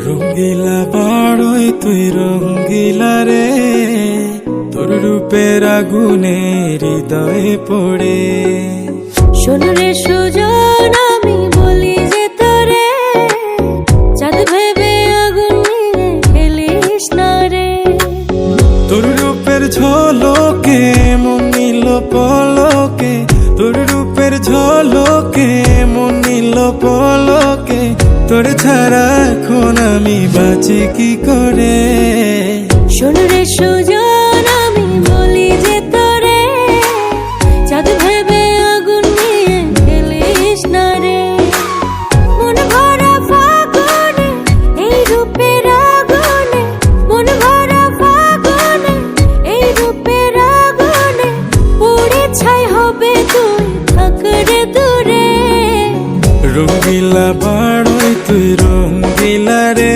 রঙ্গিলা বাড়ই তুই রঙ্গিলা রে, তোর রূপের আগুনে হৃদয়ে পড়ে। শোন রে সুজন, আমি বলি যে তোরে, চাঁদ ভেবে আগুন নিয়ে খেলিস না রে। তোর রূপের ঝলকে মন নিল পলকে, তোর রূপের ঝলকে মন নিল পলকে। তোর ছাড়া এখন আমি বাঁচি কি করে। শোন রে সুজন, আমি বলি যে তোরে, চাঁদ ভেবে আগুন নিয়ে খেলিস না রে। মন ভরা ফাগুনে এই রূপের আগুনে, মন ভরা ফাগুনে এই রূপের আগুনে, পুড়ে ছাই হবে তুই থাক রে দূরে। রঙ্গিলা বাড়ই তুই রঙ্গিলা রে,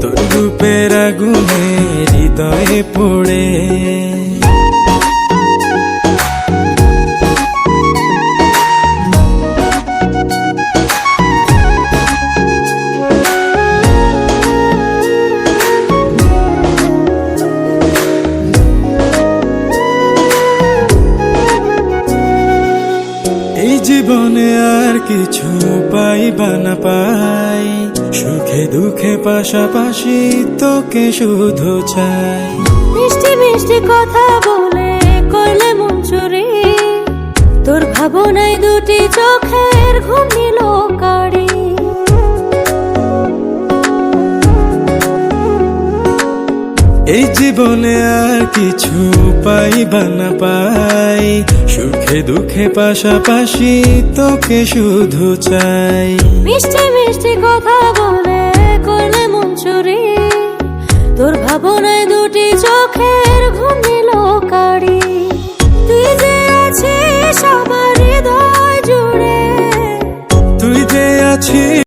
তোর রূপের আগুনে হৃদয়ে পড়ে। এই জীবনে আর কিছু পাইবা না পাই, সুখে দুঃখে পাশাপাশি তোকে শুধু চাই। মিষ্টি মিষ্টি কথা বলে করলে মন চুরি, তোর ভাবনায় দুটি চোখের ঘুম নিল কারি। এই জীবনে আর কিছু পাইবা না পাই, সুখে দুঃখে পাশাপাশি তোকে শুধু চাই। মিষ্টি মিষ্টি কথা বলে করলে মন চুরি, তোর ভাবনায় দুটি চোখের ঘুম নিল কারি। তুই যে আছিস আমার হৃদয় জুড়ে, তুই যে আছিস